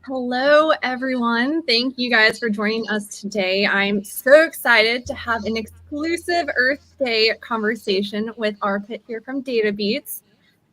Hello, everyone. Thank you guys for joining us today. I'm so excited to have an exclusive Earth Day conversation with Arpit here from DataBeats.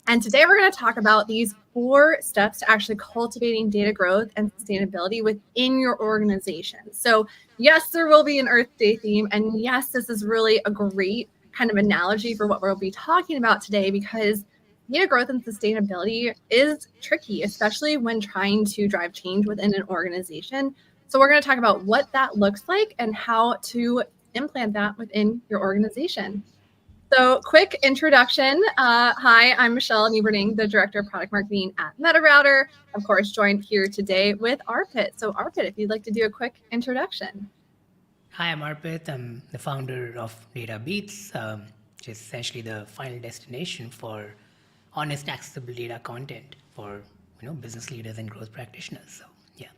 And today we're going to talk about these 4 steps to actually cultivating data growth and sustainability within your organization. So yes, there will be an Earth Day theme. And yes, this is really a great kind of analogy for what we'll be talking about today, because data growth and sustainability is tricky, especially when trying to drive change within an organization. So we're going to talk about what that looks like and how to implement that within your organization. So quick introduction. Hi, I'm Michelle Nieberding, the Director of Product Marketing at MetaRouter. Of course, joined here today with Arpit. So Arpit, if you'd like to do a quick introduction. Hi, I'm Arpit. I'm the founder of DataBeats, which is essentially the final destination for honest, accessible data content for business leaders and growth practitioners. So yeah.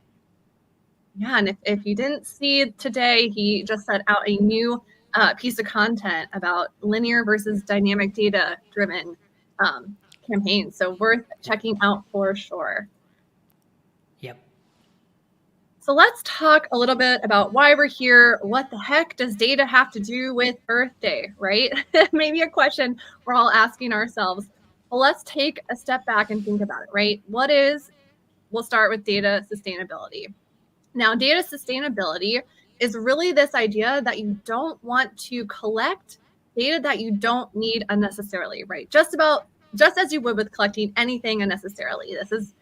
Yeah, and if you didn't see today, he just set out a new piece of content about linear versus dynamic data-driven campaigns. So worth checking out for sure. Yep. So let's talk a little bit about why we're here. What the heck does data have to do with Earth Day, right? Maybe a question we're all asking ourselves. Well, let's take a step back and think about it, right? We'll start with data sustainability. Now, data sustainability is really this idea that you don't want to collect data that you don't need unnecessarily, right? Just as you would with collecting anything unnecessarily. This is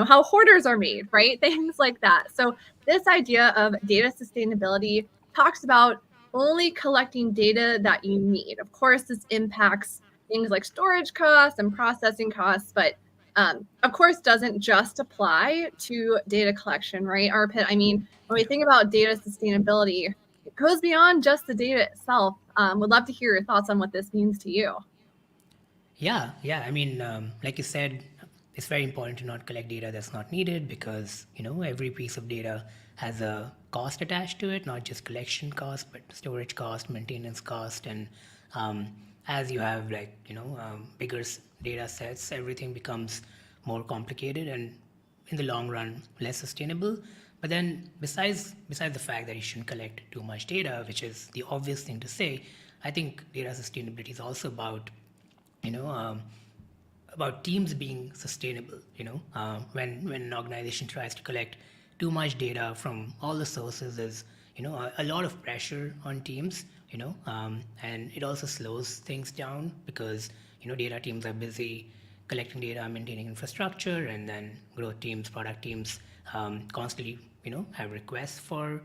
how hoarders are made, right? Things like that. So this idea of data sustainability talks about only collecting data that you need. Of course, this impacts things like storage costs and processing costs, but of course, doesn't just apply to data collection, right, Arpit? I mean, when we think about data sustainability, it goes beyond just the data itself. Would love to hear your thoughts on what this means to you. Yeah. I mean, like you said, it's very important to not collect data that's not needed because every piece of data has a cost attached to it, not just collection cost, but storage cost, maintenance cost, and as you have bigger data sets, everything becomes more complicated and in the long run less sustainable. But then besides the fact that you shouldn't collect too much data, which is the obvious thing to say, I think data sustainability is also you know about teams being sustainable. When an organization tries to collect too much data from all the sources, there's a lot of pressure on teams. And it also slows things down because data teams are busy collecting data, maintaining infrastructure, and then growth teams, product teams constantly have requests for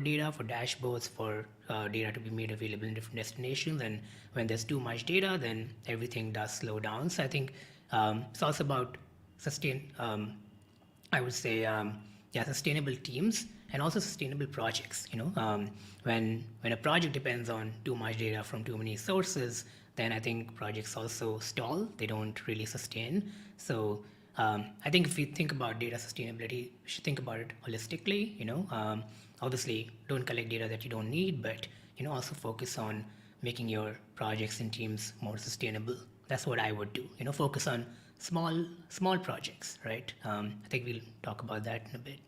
data, for dashboards, for data to be made available in different destinations. And when there's too much data, then everything does slow down. So I think it's also about sustain. I would say, yeah, sustainable teams and also sustainable projects. When a project depends on too much data from too many sources, then I think projects also stall. They don't really sustain. So I think if we think about data sustainability, we should think about it holistically. Obviously, don't collect data that you don't need, but also focus on making your projects and teams more sustainable. That's what I would do. Focus on small projects, right? I think we'll talk about that in a bit.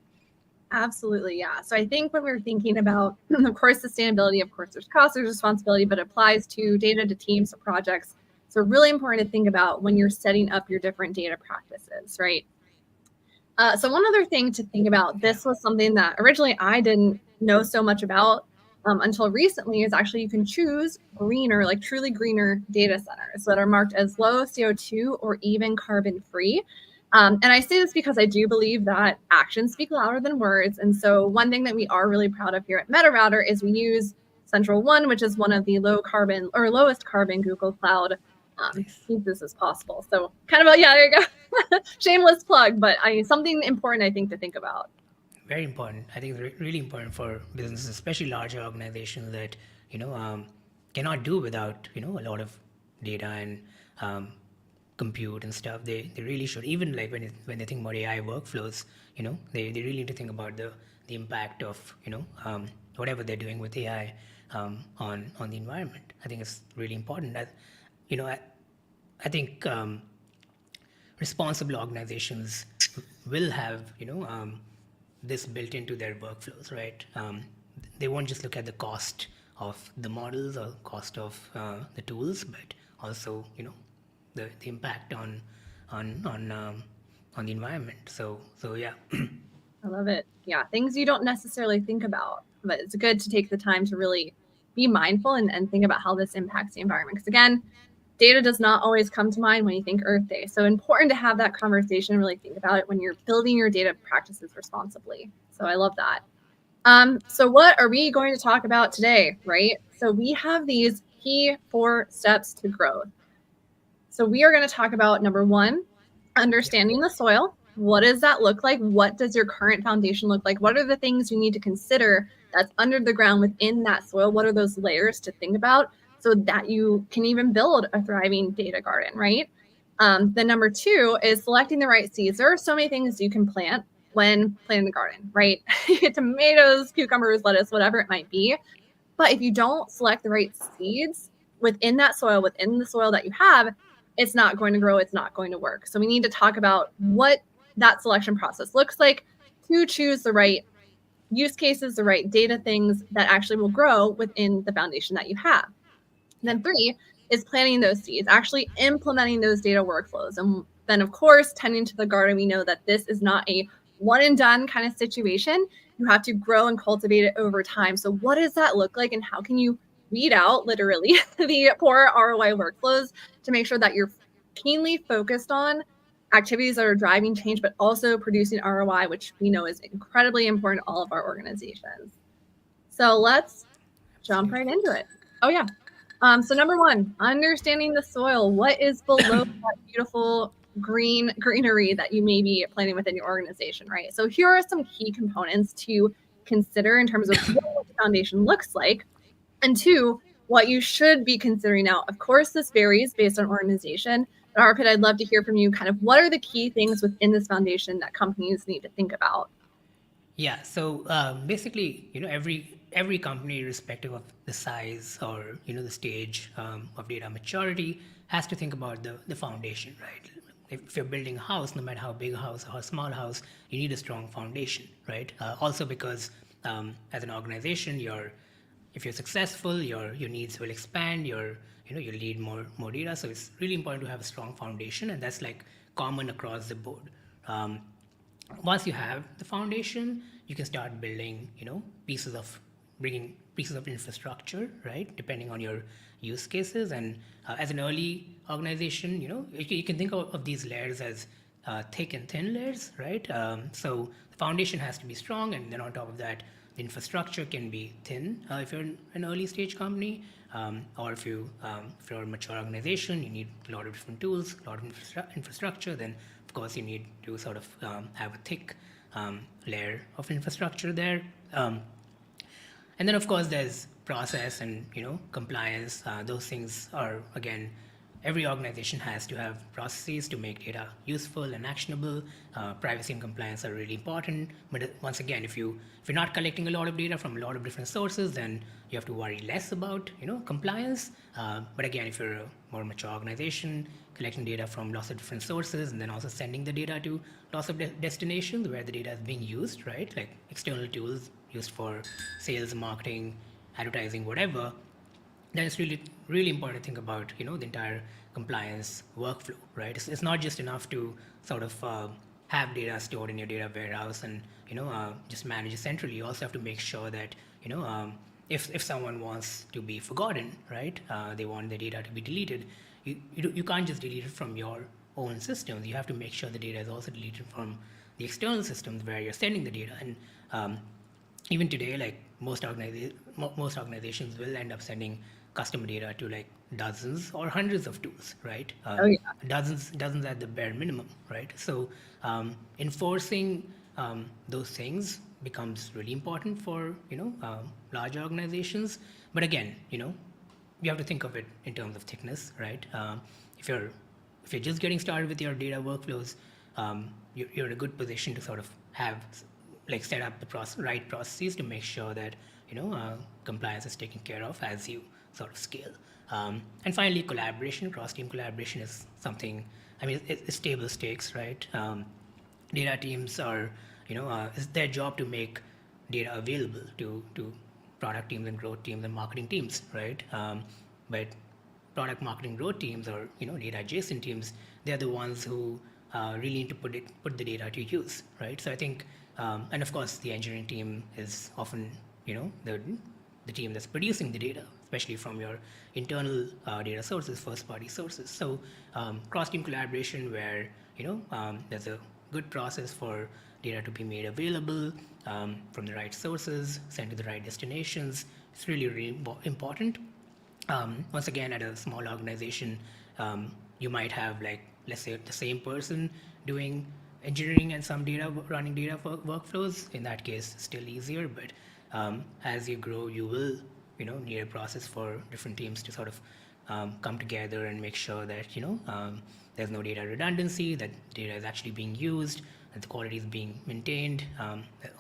Absolutely, yeah. So I think when we're thinking about, of course, sustainability, of course, there's cost, there's responsibility, but it applies to data, to teams, to projects. So really important to think about when you're setting up your different data practices, right? So one other thing to think about, Yeah. this was something that originally I didn't know so much about until recently, is actually you can choose greener, like truly greener data centers that are marked as low CO2 or even carbon free. And I say this because I do believe that actions speak louder than words. And so one thing that we are really proud of here at MetaRouter is we use Central One, which is one of the low carbon or lowest carbon Google Cloud Nice. pieces as possible. So kind of, yeah, there you go. Shameless plug, but something important I think to think about. Very important. I think it's really important for businesses, especially larger organizations that cannot do without a lot of data and um, compute and stuff. They really should. Even like when they think about AI workflows, they really need to think about the impact of whatever they're doing with AI on the environment. I think it's really important. That you know I, I think responsible organizations will have this built into their workflows, right? They won't just look at the cost of the models or cost of the tools, but also the impact on on um, on the environment. So yeah. I love it. Yeah, things you don't necessarily think about, but it's good to take the time to really be mindful and think about how this impacts the environment. Because again, data does not always come to mind when you think Earth Day. So important to have that conversation and really think about it when you're building your data practices responsibly. So I love that. So what are we going to talk about today, right? So we have these key 4 steps to growth. So we are going to talk about number 1, Yep. understanding the soil. What does that look like? What does your current foundation look like? What are the things you need to consider that's under the ground within that soil? What are those layers to think about so that you can even build a thriving data garden, right? Then number 2 is selecting the right seeds. There are so many things you can plant when planting the garden, right? Tomatoes, cucumbers, lettuce, whatever it might be. But if you don't select the right seeds within that soil, within the soil that you have, it's not going to grow. It's not going to work. So we need to talk about what that selection process looks like to choose the right use cases, the right data things that actually will grow within the foundation that you have. And Yep. then 3 is planting those seeds, actually implementing those data workflows. And then, of course, tending to the garden. We know that this is not a one and done kind of situation. You have to grow and cultivate it over time. So, what does that look like? And how can you weed out literally the poor ROI workflows to make sure that you're keenly focused on activities that are driving change, but also producing ROI, which we know is incredibly important to all of our organizations. So, let's jump right Absolutely. into it. Oh, yeah. So number 1, understanding the soil. What is below that beautiful greenery that you may be planting within your organization, right? So here are some key components to consider in terms of what the foundation looks like, and 2, what you should be considering now. Of course, this varies based on organization. But Arpit, I'd love to hear from you. Kind of what are the key things within this foundation that companies need to think about? Yeah. So basically, every company, irrespective of the size or the stage of data maturity, has to think about the foundation, right? If you're building a house, no matter how big a house or how small a house, you need a strong foundation, right? Also because as an organization, if you're successful, your needs will expand. You'll need more data. So it's really important to have a strong foundation, and that's like common across the board. Um, Once you have the foundation, you can start building, pieces of bringing pieces of infrastructure, right? Depending on your use cases. And as an early organization, you can think of these layers as thick and thin layers, right? So the foundation has to be strong, and then on top of that, the infrastructure can be thin if you're an early stage company, or if you're a mature organization, you need a lot of different tools, a lot of infrastructure. Then of course you need to sort of have a thick layer of infrastructure there. And then of course there's process and compliance. Those things are, again, every organization has to have processes to make data useful and actionable. Privacy and compliance are really important, but once again, if you're not collecting a lot of data from a lot of different sources, then you have to worry less about compliance. But again, if you're a more mature organization, collecting data from lots of different sources and then also sending the data to lots of destinations where the data is being used, right? Like external tools used for sales, marketing, advertising, whatever, then it's really important to think about the entire compliance workflow, right? It's not just enough to sort of have data stored in your data warehouse and just manage it centrally. You also have to make sure that if someone wants to be forgotten, right, they want the data to be deleted, you can't just delete it from your own systems. You have to make sure the data is also deleted from the external systems where you're sending the data. And even today, like most organizations will end up sending customer data to like dozens or hundreds of tools, right? Oh yeah. Dozens at the bare minimum, right? So enforcing those things becomes really important for large organizations. But again, you have to think of it in terms of thickness, right? If you're if you're just getting started with your data workflows, you're in a good position to sort of have like set up the right processes to make sure that compliance is taken care of as you sort of scale. And finally, collaboration, cross team collaboration is something. I mean, it's table stakes, right? Data teams are, it's their job to make data available to product teams and growth teams and marketing teams, right? But product marketing growth teams or data adjacent teams, they're the ones who really need to put the data to use, right? So I think, and of course, the engineering team is often the team that's producing the data, especially from your internal data sources, first party sources. So cross team collaboration where there's a good process for data to be made available from the right sources, sent to the right destinations. It's really important. Once again, at a small organization, you might have, like, let's say, the same person doing engineering and some data running data workflows. In that case, it's still easier. But as you grow, you will need a process for different teams to sort of come together and make sure that there's no data redundancy, that data is actually being used, that the quality is being maintained,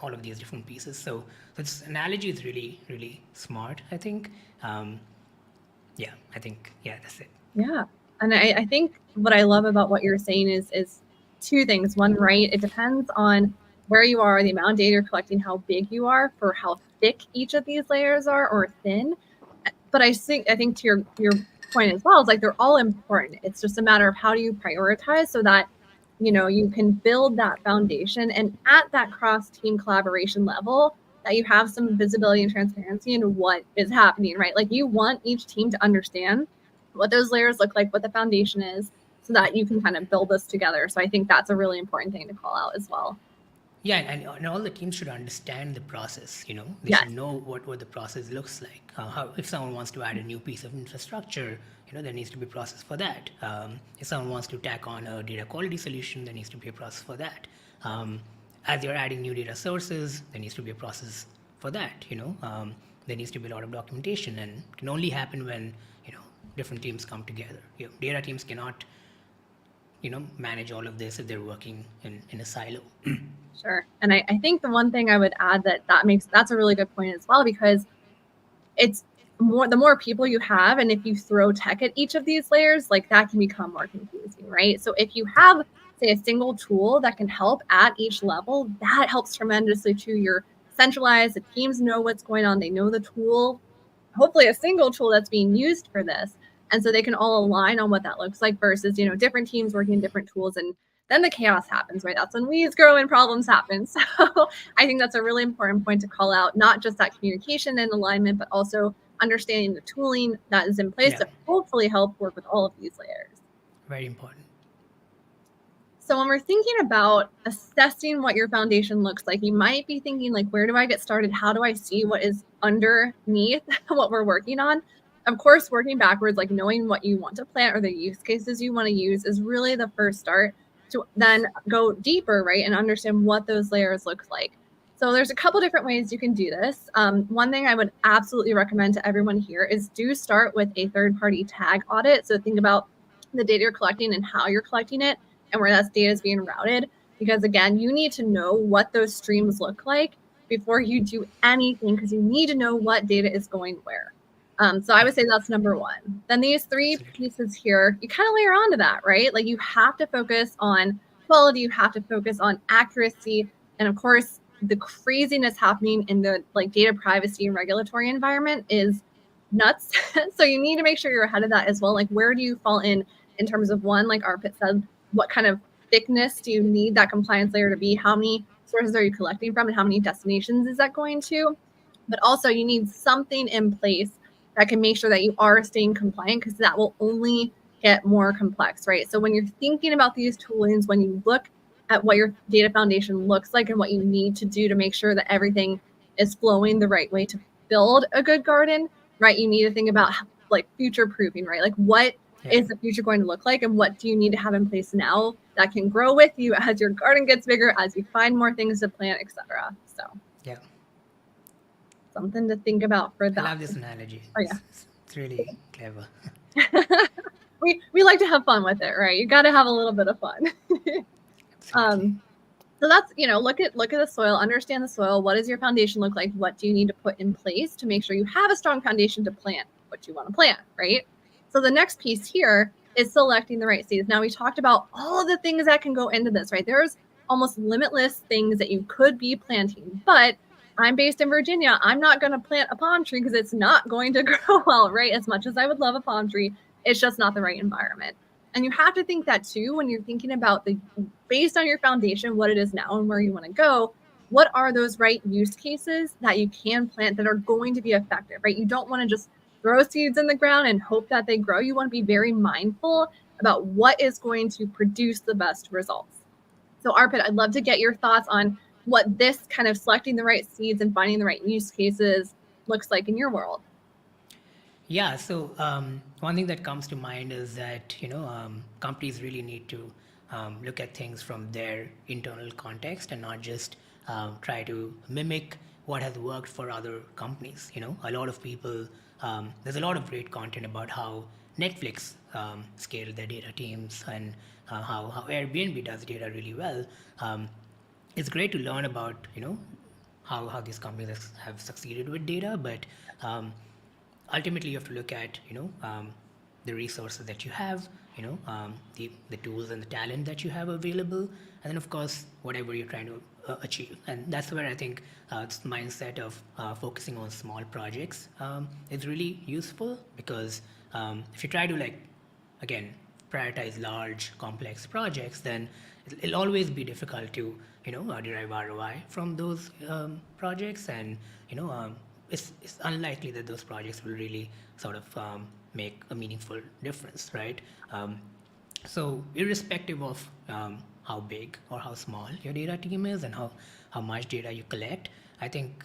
all of these different pieces. So this analogy is really smart, I think. Yeah, I think, yeah, that's it. Yeah. And I think what I love about what you're saying is two things. One, right, it depends on where you are, the amount of data you're collecting, how big you are, for how thick each of these layers are or thin. But I think to your point as well, is like they're all important. It's just a matter of how do you prioritize so that you can build that foundation, and at that cross team collaboration level, that you have some visibility and transparency into what is happening, right? Like you want each team to understand what those layers look like, what the foundation is, so that you can kind of build this together. So I think that's a really important thing to call out as well. Yeah, and all the teams should understand the process. They should Yes. know what the process looks like. How, if someone wants to add a new piece of infrastructure, there needs to be a process for that. If someone wants to tack on a data quality solution, there needs to be a process for that. As you're adding new data sources, there needs to be a process for that. There needs to be a lot of documentation, and it can only happen when different teams come together. Data teams cannot manage all of this if they're working in a silo. Sure. And I think the one thing I would add that's a really good point as well, because it's the more people you have, and if you throw tech at each of these layers, like that can become more confusing, right? So if you have, say, a single tool that can help at each level, that helps tremendously too. You're centralized, the teams know what's going on, they know the tool, hopefully a single tool that's being used for this. And so they can all align on what that looks like versus, different teams working in different tools, and then the chaos happens, right? That's when weeds grow and problems happen. So I think that's a really important point to call out, not just that communication and alignment, but also understanding the tooling that is in place Yeah, to hopefully help work with all of these layers. very important. So when we're thinking about assessing what your foundation looks like, you might be thinking like, where do I get started? How do I see what is underneath what we're working on? Of course, working backwards, like knowing what you want to plant or the use cases you want to use is really the first start to then go deeper, right? And understand what those layers look like. So there's a couple different ways you can do this. One thing I would absolutely recommend to everyone here is do start with a third-party tag audit. So think about the data you're collecting and how you're collecting it and where that data is being routed. Because again, you need to know what those streams look like before you do anything, because you need to know what data is going where. So I Yeah, would say that's number one. Then these three absolutely. pieces here, you kind of layer onto that, right? Like you have to focus on quality, you have to focus on accuracy, and of course, the craziness happening in the like data privacy and regulatory environment is nuts. So you need to make sure you're ahead of that as well. Like where do you fall in terms of one, like Arpit said, what kind of thickness do you need that compliance layer to be? How many sources are you collecting from and how many destinations is that going to? But also you need something in place that can make sure that you are staying compliant, because that will only get more complex, right? So when you're thinking about these toolings, when you look at what your data foundation looks like and what you need to do to make sure that everything is flowing the right way to build a good garden, right? You need to think about like future proofing, right? Like what Yeah, is the future going to look like, and what do you need to have in place now that can grow with you as your garden gets bigger, as you find more things to plant, etc. So yeah. something to think about for I that love this one. analogy. Oh It's really clever. yeah. We like to have fun with it, right? You got to have a little bit of fun. Absolutely. um so that's, look at the soil, understand the soil. What does your foundation look like? What do you need to put in place to make sure you have a strong foundation to plant what you want to plant, right? So the next piece here is selecting the right seeds. Now we talked about all of the things that can go into this, right? There's almost limitless things that you could be planting, but I'm based in Virginia. I'm not going to plant a palm tree because it's not going to grow well, right? As much as I would love a palm tree, it's just not the right environment. And you have to think that too when you're thinking about the based on your foundation, what it is now and where you want to go. What are those right use cases that you can plant that are going to be effective, right? You don't want to just throw seeds in the ground and hope that they grow. You want to be very mindful about what is going to produce the best results. So, Arpit, I'd love to get your thoughts on what this kind of selecting the right seeds and finding the right use cases looks like in your world. Yeah, so one thing that comes to mind is that companies really need to look at things from their internal context and not just try to mimic what has worked for other companies. A lot of people, there's a lot of great content about how Netflix scaled their data teams, and how Airbnb does data really well. It's great to learn about how these companies have succeeded with data, but um, ultimately you have to look at the resources that you have, the tools and the talent that you have available, and then of course whatever you're trying to achieve. And that's where I think this mindset of focusing on small projects is really useful, because if you try to, like, again, prioritize large complex projects, then it'll always be difficult to derive ROI from those projects. And it's unlikely that those projects will really sort of make a meaningful difference, right? So irrespective of how big or how small your data team is and how much data you collect, I think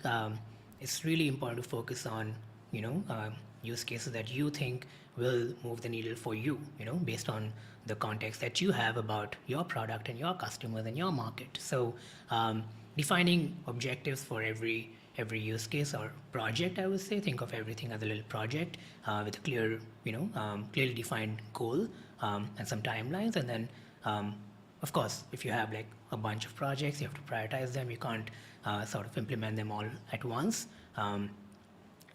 it's really important to focus on use cases that you think will move the needle for you, based on the context that you have about your product and your customers and your market. So defining objectives for every use case or project, I would say, think of everything as a little project with a clear, clearly defined goal, and some timelines. And then of course, if you have like a bunch of projects, you have to prioritize them. You can't sort of implement them all at once.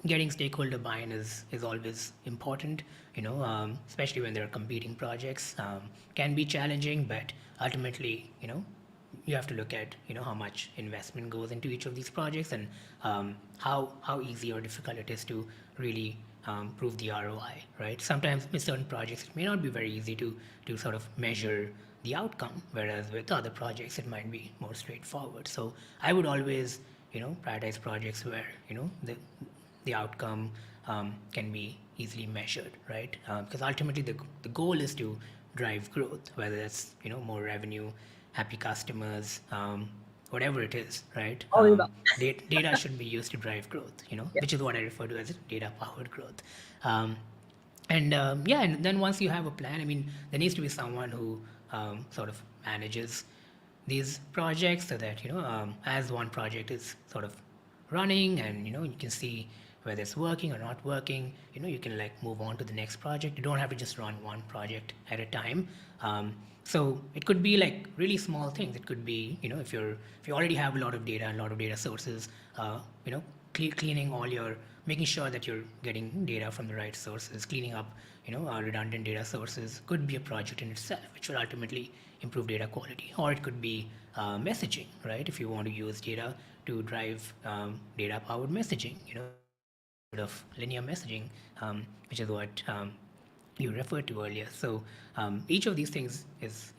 Getting stakeholder buy-in is always important, especially when there are competing projects. Can be challenging, but ultimately, you have to look at how much investment goes into each of these projects, and how easy or difficult it is to really prove the ROI, right? Sometimes with certain projects, it may not be very easy to sort of measure the outcome, whereas with other projects, it might be more straightforward. So I would always, prioritize projects where, the outcome can be easily measured, right? Because ultimately, the goal is to drive growth, whether that's more revenue, happy customers, whatever it is, right? All the above. Data should be used to drive growth, Yeah. which is what I refer to as data powered growth. Um, and yeah, and then once you have a plan, I mean, there needs to be someone who sort of manages these projects so that as one project is sort of running and you can see whether it's working or not working, you can like move on to the next project. You don't have to just run one project at a time. So it could be like really small things. It could be if you already have a lot of data and a lot of data sources, cleaning all your making sure that you're getting data from the right sources, cleaning up redundant data sources could be a project in itself, which will ultimately improve data quality. Or it could be messaging, right? If you want to use data to drive data powered messaging, instead of linear messaging, which is what you referred to earlier. So each of these things is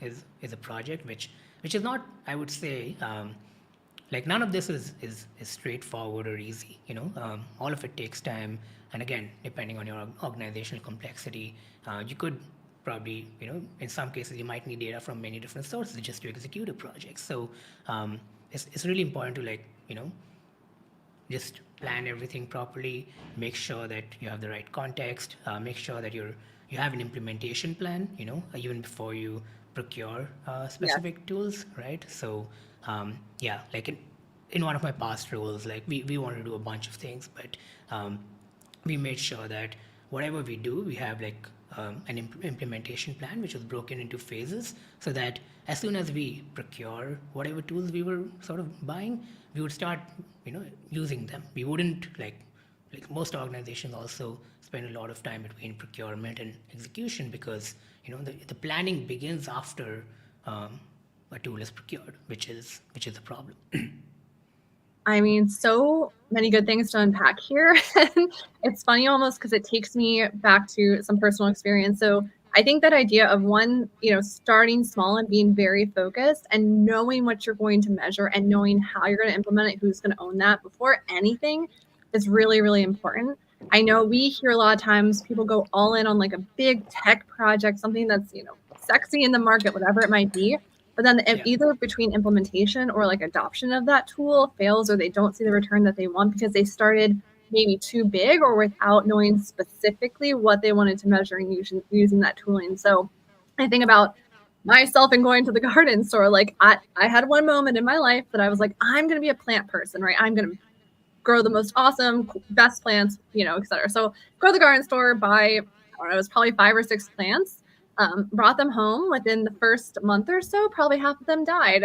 a project which is not, I would say, like none of this is straightforward or easy. All of it takes time, and again, depending on your organizational complexity, you could probably, in some cases, you might need data from many different sources just to execute a project. So it's really important to like just plan everything properly, make sure that you have the right context, make sure that you have an implementation plan, even before you procure Yeah. specific tools, right? So yeah, like in one of my past roles, like we wanted to do a bunch of things, but um, we made sure that whatever we do, we have like an implementation plan which was broken into phases, so that as soon as we procure whatever tools we were sort of buying, we would start using them. We wouldn't like most organizations also spend a lot of time between procurement and execution, because the planning begins after a tool is procured, which is a problem. I mean, so many good things to unpack here. It's funny almost because it takes me back to some personal experience. So I think that idea of one, starting small and being very focused and knowing what you're going to measure and knowing how you're going to implement it, who's going to own that before anything is really, really important. I know we hear a lot of times people go all in on like a big tech project, something that's, sexy in the market, whatever it might be. But then Yeah. either between implementation or like adoption of that tool fails, or they don't see the return that they want because they started maybe too big or without knowing specifically what they wanted to measure and using that tooling. So I think about myself and going to the garden store. Like I had one moment in my life that I was like, I'm going to be a plant person, right? I'm going to grow the most awesome, best plants, et cetera. So go to the garden store, buy, I don't know, it was probably 5 or 6 plants. Brought them home within the first month or so, probably half of them died.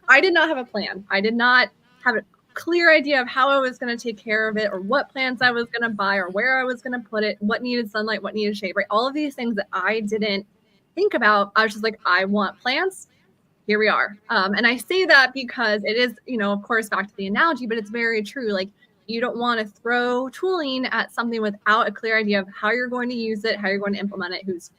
I did not have a plan. I did not have a clear idea of how I was going to take care of it, or what plants I was going to buy, or where I was going to put it, what needed sunlight, what needed shade, right? All of these things that I didn't think about. I was just like, I want plants. Here we are. And I say that because it is, of course, back to the analogy, but it's very true. Like, you don't want to throw tooling at something without a clear idea of how you're going to use it, how you're going to implement it,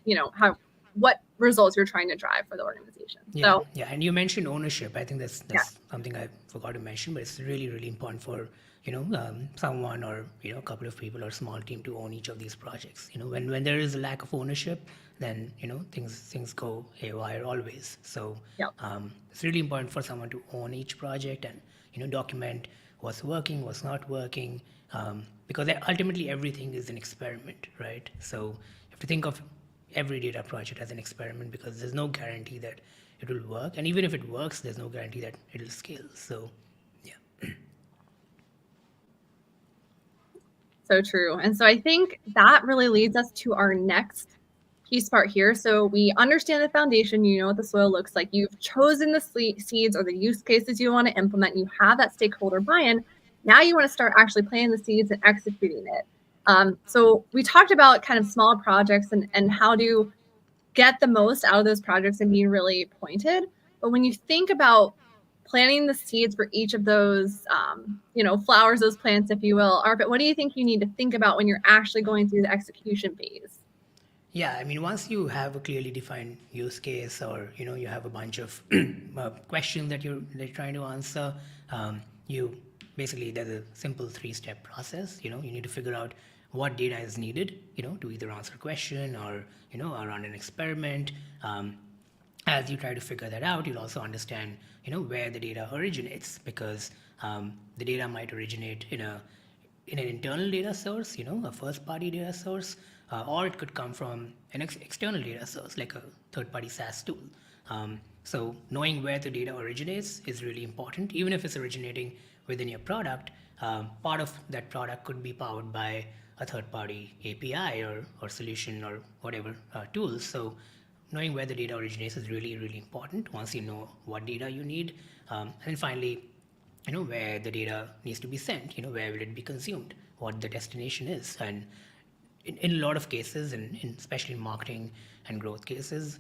what results you're trying to drive for the organization. Yeah, So, yeah, and you mentioned ownership. I think yeah, that's something I forgot to mention, but it's really really important for someone, or a couple of people or small team to own each of these projects. When there is a lack of ownership, then things go haywire always. So yeah. it's really important for someone to own each project and document what's working, what's not working, because ultimately everything is an experiment, right? So you have to think of every data project as an experiment, because there's no guarantee that it will work, and even if it works, there's no guarantee that it'll scale. So yeah. So true. And so I think that really leads us to our next piece part here. So we understand the foundation, you know what the soil looks like. You've chosen the seeds or the use cases you want to implement. You have that stakeholder buy-in. Now you want to start actually planting the seeds and executing it. So we talked about kind of small projects and how to get the most out of those projects and being really pointed. But when you think about planting the seeds for each of those, flowers, those plants, if you will, are. But what do you think you need to think about when you're actually going through the execution phase? Yeah, I mean, once you have a clearly defined use case, or you have a bunch of questions that you're trying to answer, you basically there's a simple three-step process. You need to figure out what data is needed, to either answer a question or or run an experiment. As you try to figure that out, you'll also understand where the data originates, because the data might originate in an internal data source, a first party data source, or it could come from an external data source like a third party SaaS tool. So knowing where the data originates is really important, even if it's originating within your product. Part of that product could be powered by a third party API or solution or whatever tools. So knowing where the data originates is really, really important once you know what data you need. And finally, where the data needs to be sent, where will it be consumed, what the destination is. And in a lot of cases, and especially in marketing and growth cases,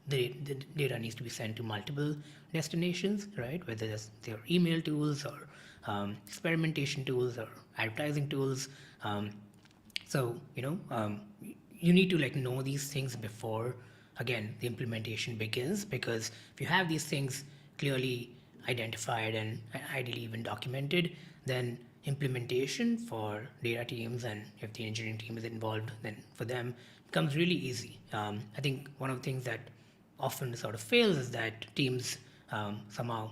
the data needs to be sent to multiple destinations, right? Whether they're email tools or experimentation tools or advertising tools. So you need to like know these things before, again, the implementation begins, because if you have these things clearly identified and ideally even documented, then implementation for data teams, and if the engineering team is involved, then for them becomes really easy. I think one of the things that often sort of fails is that teams somehow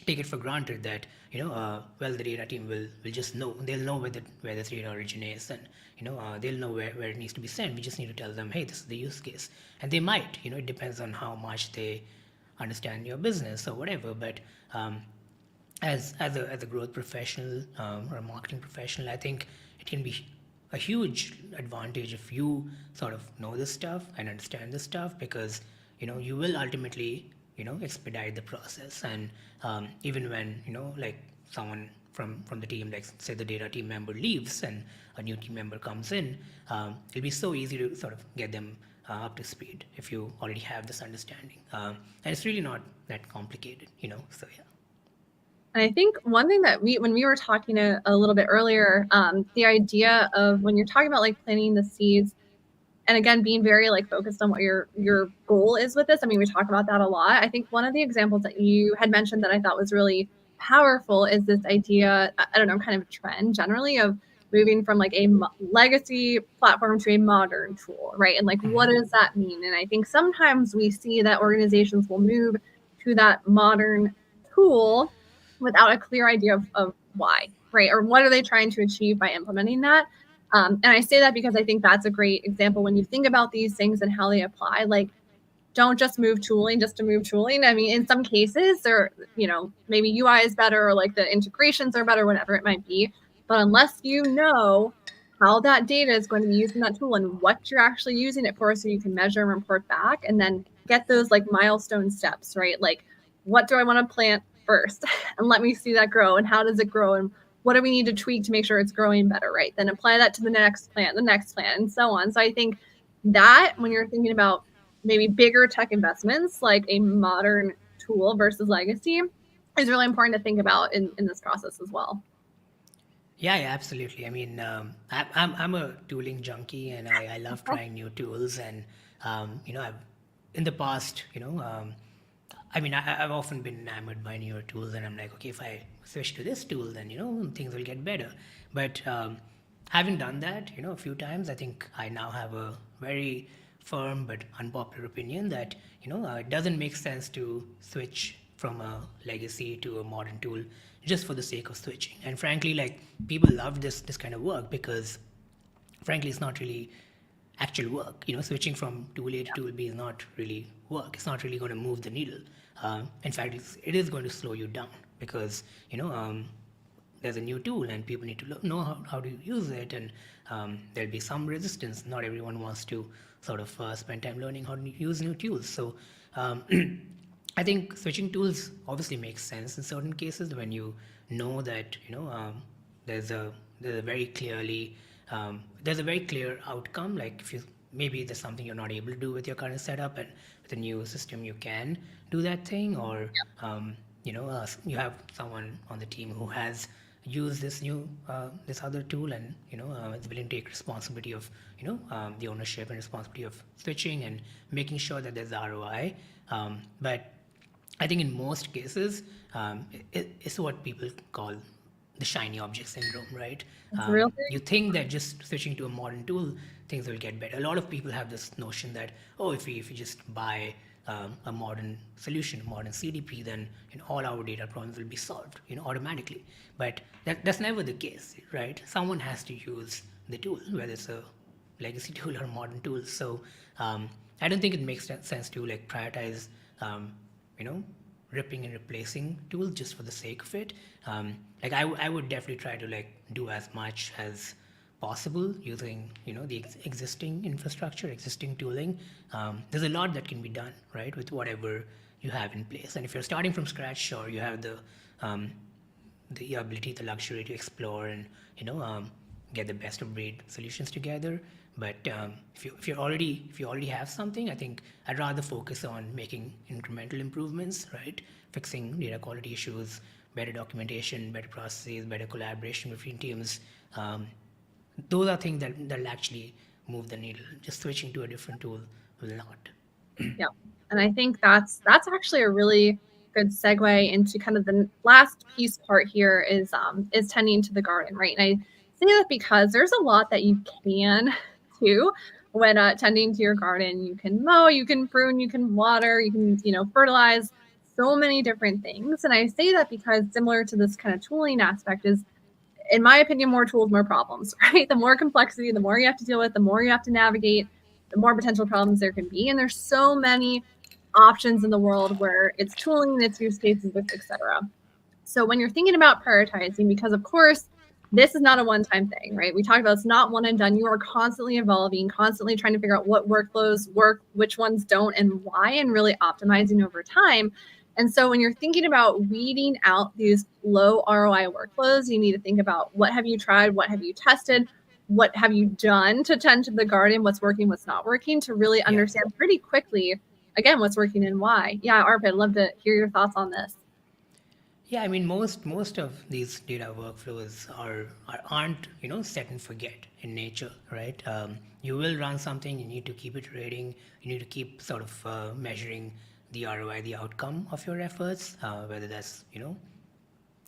take it for granted that well, the data team will just know, they'll know where this data originates, and they'll know where it needs to be sent. We just need to tell them, hey, this is the use case. And they might, it depends on how much they understand your business or whatever. But as a growth professional, or a marketing professional, I think it can be a huge advantage if you sort of know this stuff and understand this stuff, because you will ultimately expedite the process. And even when like someone from the team, like say the data team member leaves and a new team member comes in, it'll be so easy to sort of get them up to speed if you already have this understanding. And it's really not that complicated, so yeah. And I think one thing that when we were talking a little bit earlier, the idea of when you're talking about like planting the seeds, and again being very like focused on what your goal is with this. I mean, we talk about that a lot. I think one of the examples that you had mentioned that I thought was really powerful is this idea, I don't know, kind of a trend generally of moving from like a legacy platform to a modern tool, right? And like what does that mean? And I think sometimes we see that organizations will move to that modern tool without a clear idea of why, right? Or what are they trying to achieve by implementing that? And I say that because I think that's a great example when you think about these things and how they apply. Like, don't just move tooling just to move tooling. I mean, in some cases, there, maybe UI is better or like the integrations are better, whatever it might be. But unless you know how that data is going to be used in that tool and what you're actually using it for, so you can measure and report back and then get those like milestone steps, right? Like, what do I want to plant first? And let me see that grow. And how does it grow? And what do we need to tweak to make sure it's growing better, right? Then apply that to the next plant, and so on. So I think that when you're thinking about maybe bigger tech investments, like a modern tool versus legacy, is really important to think about in this process as well. Yeah, yeah, absolutely. I mean, I'm a tooling junkie, and I love trying new tools. And I've in the past, I mean, I've often been enamored by newer tools, and I'm like, okay, if I switch to this tool, then things will get better. But having done that, a few times, I think I now have a very firm but unpopular opinion that it doesn't make sense to switch from a legacy to a modern tool just for the sake of switching. And frankly, like, people love this kind of work because frankly it's not really actual work. Switching from tool A to tool B is not really work. It's not really going to move the needle. In fact, it is going to slow you down, because there's a new tool and people need to know how to use it. And there'll be some resistance. Not everyone wants to sort of spend time learning how to use new tools. So um, I think switching tools obviously makes sense in certain cases when you know that there's a very clear outcome. Like if you maybe there's something you're not able to do with your current setup, and with a new system you can do that thing, or you have someone on the team who has used this other tool, and is willing to take responsibility of the ownership and responsibility of switching and making sure that there's ROI. But I think in most cases, it's what people call the shiny object syndrome, right? It's a real You thing. think that just switching to a modern tool, things will get better. A lot of people have this notion that, oh, if we just buy a modern solution, a modern CDP, then all our data problems will be solved, automatically. But that's never the case, right? Someone has to use the tool, whether it's a legacy tool or modern tool. So I don't think it makes sense to like prioritize, um, you know, ripping and replacing tools just for the sake of it. Like I would definitely try to like do as much as possible using the existing infrastructure, existing tooling. There's a lot that can be done, right, with whatever you have in place. And if you're starting from scratch, sure, you have um, the ability, the luxury to explore and get the best of breed solutions together. But if you already have something, I think I'd rather focus on making incremental improvements, right? Fixing data quality issues, better documentation, better processes, better collaboration between teams. Um, those are things that'll actually move the needle. Just switching to a different tool will not. Yeah. And I think that's actually a really good segue into kind of the last piece part here is tending to the garden, right? And I say that because there's a lot that you can do when tending to your garden. You can mow, you can prune, you can water, you can, fertilize, so many different things. And I say that because similar to this kind of tooling aspect is, in my opinion, more tools, more problems, right? The more complexity, the more you have to deal with, the more you have to navigate, the more potential problems there can be. And there's so many options in the world where it's tooling, it's use cases, etc. So when you're thinking about prioritizing, because of course, this is not a one-time thing, right? We talked about it's not one and done. You are constantly evolving, constantly trying to figure out what workflows work, which ones don't, and why, and really optimizing over time. And so when you're thinking about weeding out these low ROI workflows, you need to think about what have you tried, what have you tested, what have you done to tend to the garden, what's working, what's not working, to really Yeah. understand pretty quickly, again, what's working and why. Yeah, Arp, I'd love to hear your thoughts on this. Yeah, I mean, most of these data workflows aren't set and forget in nature, right? You will run something, you need to keep iterating, you need to keep sort of measuring the ROI, the outcome of your efforts, whether that's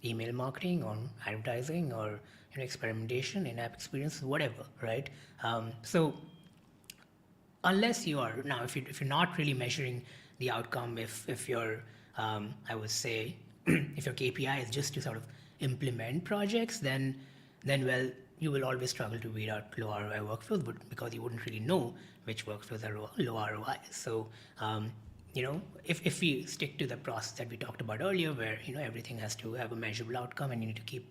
email marketing or advertising or experimentation, in-app experience, whatever, right? So unless you are now, if you're not really measuring the outcome, if you're I would say if your KPI is just to sort of implement projects, then well, you will always struggle to weed out low ROI workflows, but because you wouldn't really know which workflows are low ROI. So if we stick to the process that we talked about earlier, where everything has to have a measurable outcome, and you need to keep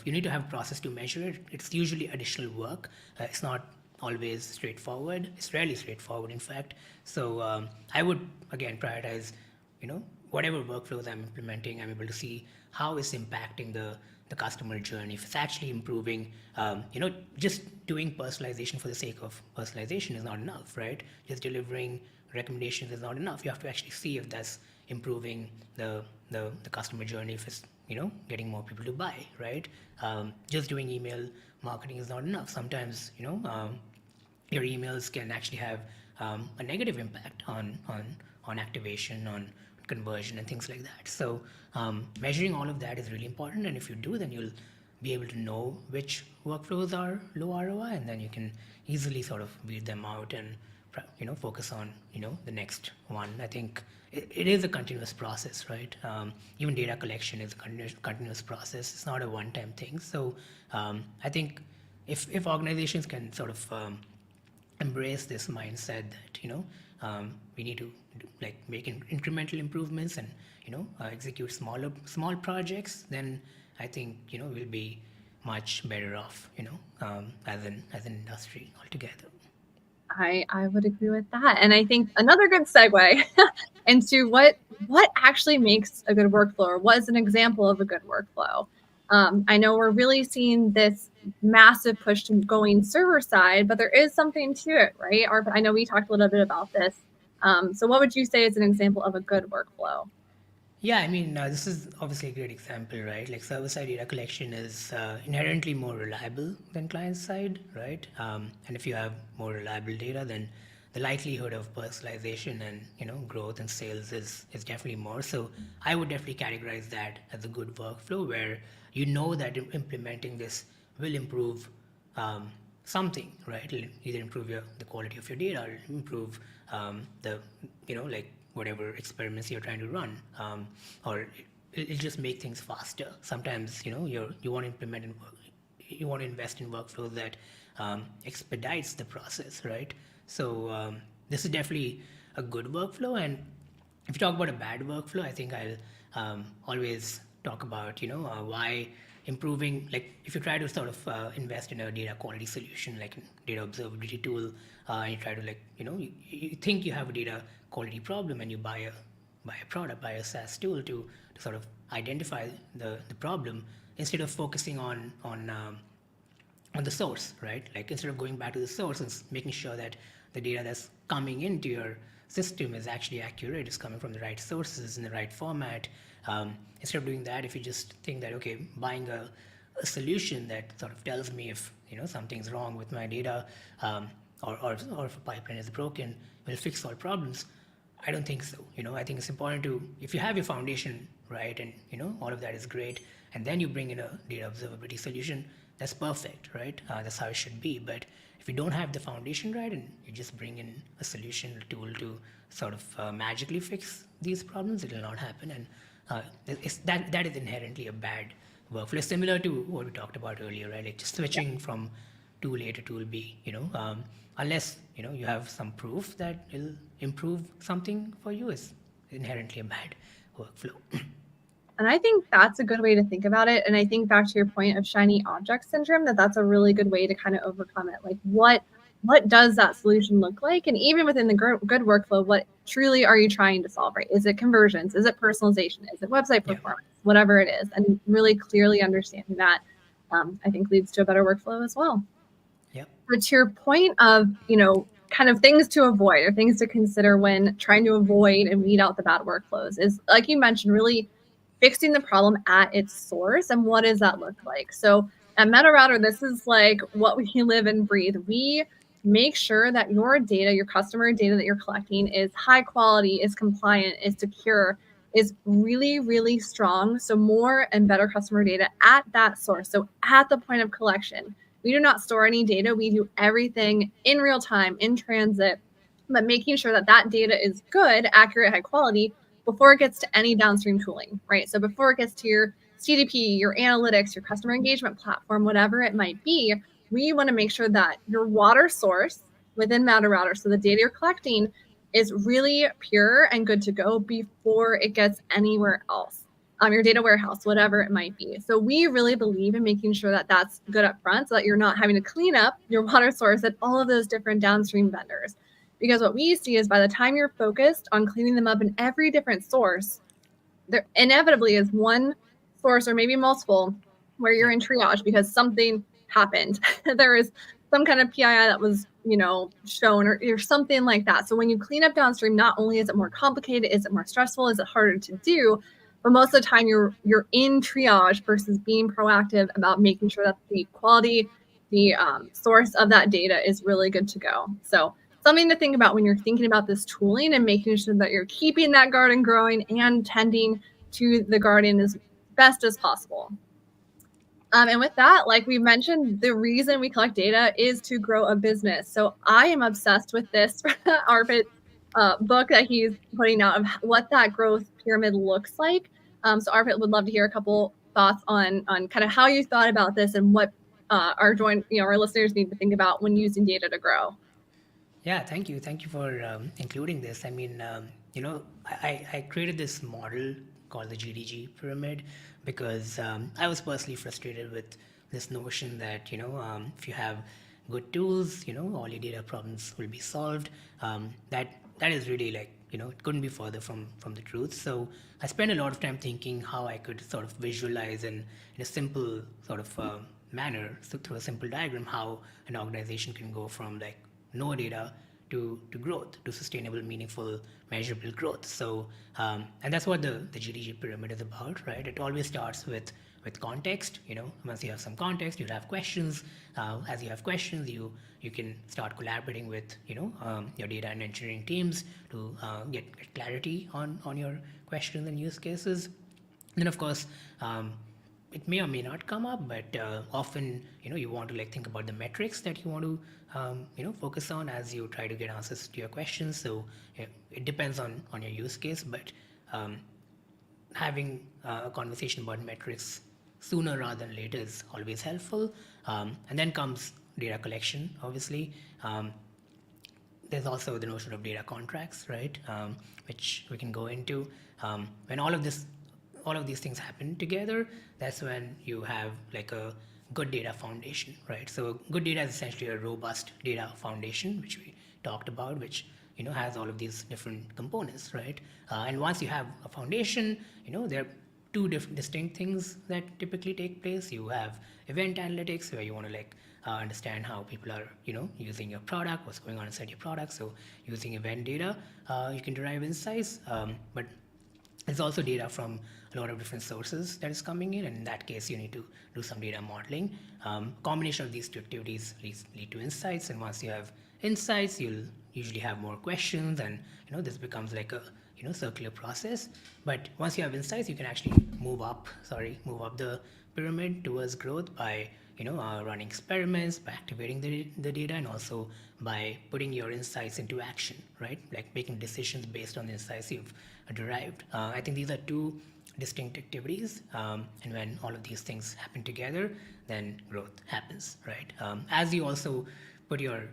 you need to have a process to measure it. It's usually additional work. It's not always straightforward. It's rarely straightforward, in fact. So I would again prioritize, whatever workflows I'm implementing. I'm able to see how it's impacting the customer journey. If it's actually improving, just doing personalization for the sake of personalization is not enough, right? Just delivering recommendations is not enough. You have to actually see if that's improving the customer journey, if it's getting more people to buy, right? Just doing email marketing is not enough. Sometimes your emails can actually have a negative impact on activation, on conversion, and things like that. So measuring all of that is really important, and if you do, then you'll be able to know which workflows are low ROI, and then you can easily sort of weed them out and focus on the next one. I think it is a continuous process, right? Even data collection is a continuous process. It's not a one-time thing. So I think if organizations can sort of embrace this mindset that we need to like make incremental improvements and execute small projects, then I think we'll be much better off as an industry altogether. I would agree with that. And I think another good segue into what actually makes a good workflow, or what is an example of a good workflow. I know we're really seeing this massive push to going server side, but there is something to it, right? I know we talked a little bit about this. So what would you say is an example of a good workflow? Yeah, I mean, this is obviously a great example, right? Like server-side data collection is inherently more reliable than client-side, right? And if you have more reliable data, then the likelihood of personalization and growth and sales is definitely more. So I would definitely categorize that as a good workflow where you know that implementing this will improve something, right? It'll either improve the quality of your data, or improve the like whatever experiments you're trying to run, or it'll just make things faster. Sometimes you want to implement and you want to invest in workflows that expedites the process, right? So this is definitely a good workflow. And if you talk about a bad workflow, I think I'll always talk about why improving, like if you try to sort of invest in a data quality solution like data observability tool, and you try to like you think you have a data quality problem and you buy a product, buy a SaaS tool to sort of identify the problem instead of focusing on the source, right? Like instead of going back to the source and making sure that the data that's coming into your system is actually accurate, is coming from the right sources in the right format. Instead of doing that, if you just think that okay, buying a solution that sort of tells me if something's wrong with my data, or if a pipeline is broken, will fix all problems. I don't think so. I think it's important to, if you have your foundation right, and all of that is great, and then you bring in a data observability solution, that's perfect, right? That's how it should be. But if you don't have the foundation right, and you just bring in a solution, a tool to sort of magically fix these problems, it will not happen. And that is inherently a bad workflow. Similar to what we talked about earlier, right? Like just Yeah. switching from tool A to tool B, unless you have some proof that it'll improve something for you, is inherently a bad workflow. And I think that's a good way to think about it. And I think back to your point of shiny object syndrome, that's a really good way to kind of overcome it. Like what does that solution look like? And even within the good workflow, what truly are you trying to solve, right? Is it conversions? Is it personalization? Is it website Yeah, performance? Whatever it is. And really clearly understanding that, I think leads to a better workflow as well. yeah, But to your point of, kind of things to avoid or things to consider when trying to avoid and weed out the bad workflows is, like you mentioned, really fixing the problem at its source. And what does that look like? So at MetaRouter, this is like what we live and breathe. We make sure that your data, your customer data that you're collecting is high quality, is compliant, is secure, is really, really strong. So more and better customer data at that source. So at the point of collection, we do not store any data. We do everything in real time, in transit, but making sure that that data is good, accurate, high quality before it gets to any downstream tooling, right? So before it gets to your CDP, your analytics, your customer engagement platform, whatever it might be, we want to make sure that your water source within MetaRouter, so the data you're collecting, is really pure and good to go before it gets anywhere else. Your data warehouse, whatever it might be. So we really believe in making sure that that's good up front so that you're not having to clean up your water source at all of those different downstream vendors. Because what we see is by the time you're focused on cleaning them up in every different source, there inevitably is one source or maybe multiple where yeah, you're in triage because something happened. There is some kind of PII that was, shown or something like that. So when you clean up downstream, not only is it more complicated, is it more stressful, is it harder to do, but most of the time you're in triage versus being proactive about making sure that the quality, the source of that data is really good to go. So something to think about when you're thinking about this tooling and making sure that you're keeping that garden growing and tending to the garden as best as possible. And with that, like we mentioned, the reason we collect data is to grow a business. So I am obsessed with this Arpit book that he's putting out of what that growth pyramid looks like. So Arpit would love to hear a couple thoughts on kind of how you thought about this and what our listeners need to think about when using data to grow. yeah. Thank you for including this. I mean, I created this model called the GDG pyramid because I was personally frustrated with this notion that if you have good tools, all your data problems will be solved. That is really like it couldn't be further from the truth. So I spent a lot of time thinking how I could sort of visualize in a simple sort of manner, so through a simple diagram, how an organization can go from like no data to growth, to sustainable, meaningful, measurable growth. So, and that's what the GDG pyramid is about, right? It always starts with context. Once you have some context, you'll have questions. As you have questions, you can start collaborating with your data and engineering teams to get clarity on your questions and use cases. Then, of course, it may or may not come up, but often you want to like think about the metrics that you want to focus on as you try to get answers to your questions. So it depends on your use case, but um, having a conversation about metrics sooner rather than later is always helpful. And then comes data collection, obviously. There's also the notion of data contracts, right? Which we can go into. When all of these things happen together, that's when you have like a good data foundation, right? So good data is essentially a robust data foundation, which we talked about, which has all of these different components, right? And once you have a foundation, there are two different distinct things that typically take place. You have event analytics, where you want to like understand how people are using your product, what's going on inside your product. So using event data, you can derive insights. But there's also data from a lot of different sources that is coming in, and in that case, you need to do some data modeling. Combination of these two activities lead to insights, and once you have insights, you'll usually have more questions, and this becomes like a circular process. But once you have insights, you can actually move up the pyramid towards growth by running experiments, by activating the data, and also by putting your insights into action, right? Like making decisions based on the insights you've derived. I think these are two distinct activities, and when all of these things happen together, then growth happens, right? As you also put your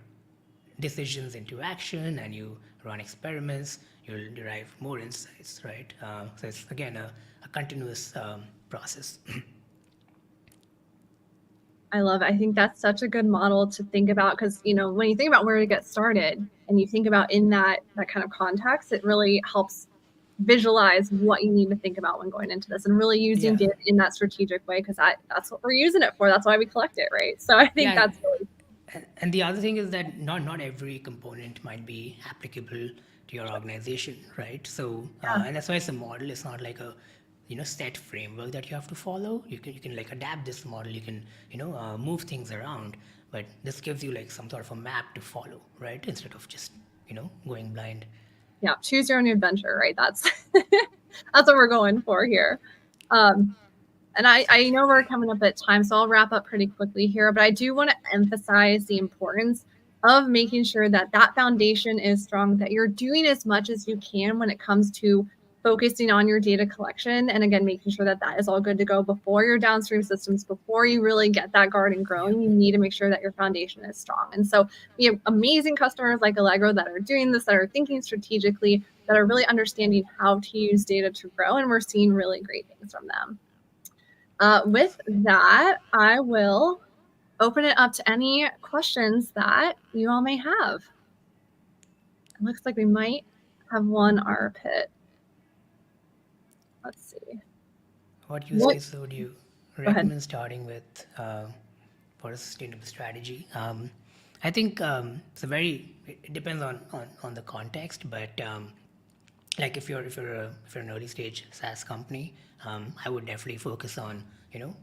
decisions into action and you run experiments, you'll derive more insights, right? So it's again a continuous process. I love it. I think that's such a good model to think about because, when you think about where to get started and you think about in that kind of context, it really helps visualize what you need to think about when going into this and really using Yeah, data in that strategic way because that's what we're using it for. That's why we collect it, right? So I think yeah. that's really, And the other thing is that not every component might be applicable to your organization, right? So yeah. and that's why it's a model. It's not like a set framework that you have to follow. You can like adapt this model. You can move things around, but this gives you like some sort of a map to follow, right? Instead of just going blind. Yeah, choose your own adventure, right? That's that's what we're going for here. Um, and I Exactly. know we're coming up at time, so I'll wrap up pretty quickly here. But I do want to emphasize the importance of making sure that that foundation is strong, that you're doing as much as you can when it comes to focusing on your data collection. And again, making sure that that is all good to go before your downstream systems, before you really get that garden Yep. growing. You need to make sure that your foundation is strong. And so we have amazing customers like Allegro that are doing this, that are thinking strategically, that are really understanding how to use data to grow. And we're seeing really great things from them. With that, I will open it up to any questions that you all may have. It looks like we might have one arpit. Let's see. What use What? cases would you Go ahead. recommend starting with for a sustainable strategy? I think it's a very. It depends on the context, but like if you're an early stage SaaS company, I would definitely focus on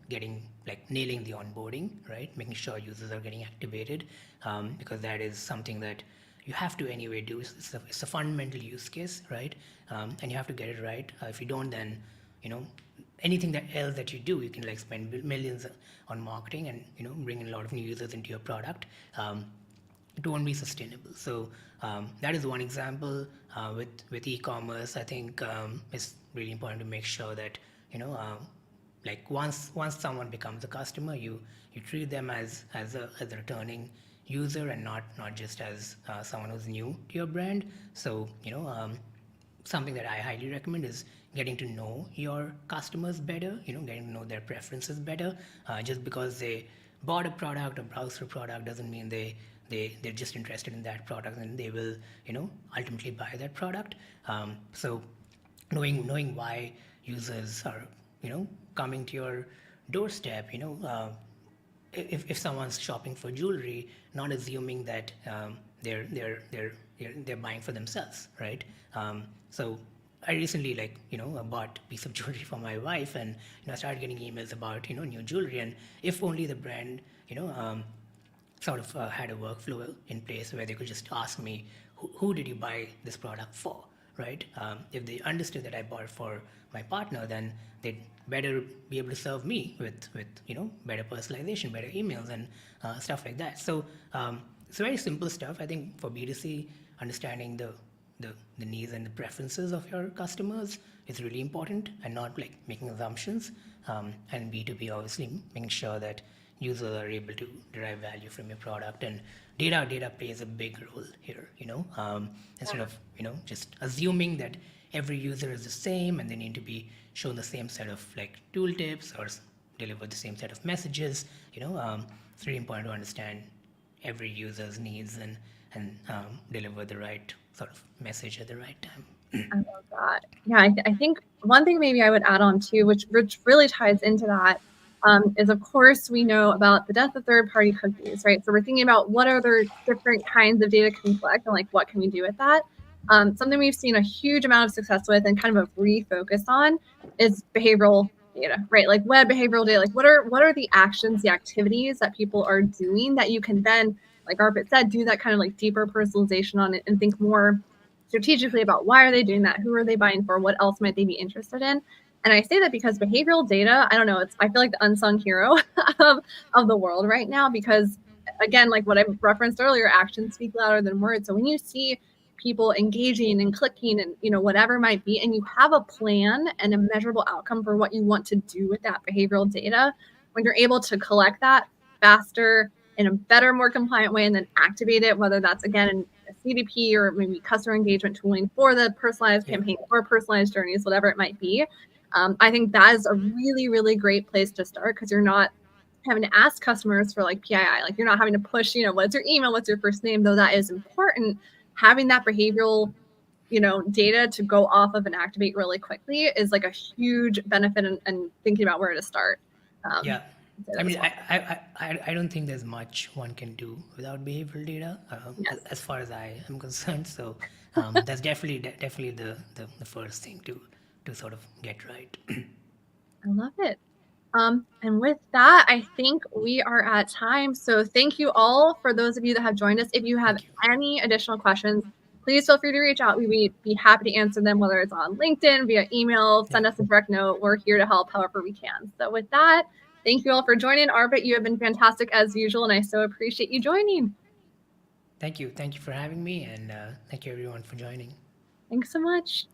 getting like nailing the onboarding, right, making sure users are getting activated, because that is something that you have to anyway do. It's a fundamental use case, right? And you have to get it right. If you don't, then you know anything that else that you do, you can like spend millions on marketing and bring in a lot of new users into your product. It won't be sustainable. So that is one example. With e-commerce, I think it's really important to make sure that like once someone becomes a customer, you treat them as a returning user and not just as someone who's new to your brand. So something that I highly recommend is getting to know your customers better, getting to know their preferences better. Just because they bought a product or browsed a product doesn't mean they're just interested in that product and they will, ultimately buy that product. So knowing why users are, coming to your doorstep, if someone's shopping for jewelry, not assuming that they're buying for themselves, right? So I recently, like, bought a piece of jewelry for my wife, and I started getting emails about new jewelry, and if only the brand sort of had a workflow in place where they could just ask me, who did you buy this product for, right? If they understood that I bought it for my partner, then they'd better be able to serve me with better personalization, better emails, and stuff like that. So it's very simple stuff. I think for B2C, understanding the needs and the preferences of your customers is really important, and not like making assumptions. And B2B, obviously making sure that users are able to derive value from your product, and data plays a big role here, instead of just assuming that every user is the same and they need to be shown the same set of like tooltips or deliver the same set of messages. It's really important to understand every user's needs, and deliver the right sort of message at the right time. I love that. Yeah, I think one thing maybe I would add on too, which really ties into that, is of course we know about the death of third-party cookies, right? So we're thinking about what other different kinds of data can we collect and like what can we do with that. Something we've seen a huge amount of success with and kind of a refocus on is behavioral data, right? Like web behavioral data. Like what are the actions, the activities that people are doing that you can then, like Arpit said, do that kind of like deeper personalization on it and think more strategically about why are they doing that, who are they buying for, what else might they be interested in. And I say that because behavioral data, I don't know, I feel like the unsung hero of the world right now, because again, like what I referenced earlier, actions speak louder than words. So when you see people engaging and clicking and whatever might be, and you have a plan and a measurable outcome for what you want to do with that behavioral data, when you're able to collect that faster in a better, more compliant way and then activate it, whether that's again in a CDP or maybe customer engagement tooling for the personalized Yeah. campaign or personalized journeys, whatever it might be. I think that is a really, really great place to start, because you're not having to ask customers for like PII. Like you're not having to push, what's your email, what's your first name, though that is important. Having that behavioral, data to go off of and activate really quickly is like a huge benefit, and thinking about where to start. Yeah. Say I that as mean, well. I don't think there's much one can do without behavioral data, Yes, as far as I am concerned. So that's definitely the first thing to sort of get right. I love it. And with that, I think we are at time. So thank you all for those of you that have joined us. If you have Thank you. any additional questions, please feel free to reach out. We would be happy to answer them, whether it's on LinkedIn, via email, Yeah. send us a direct note. We're here to help however we can. So with that, thank you all for joining. Arpit, you have been fantastic as usual, and I so appreciate you joining. Thank you. Thank you for having me, and thank you everyone for joining. Thanks so much.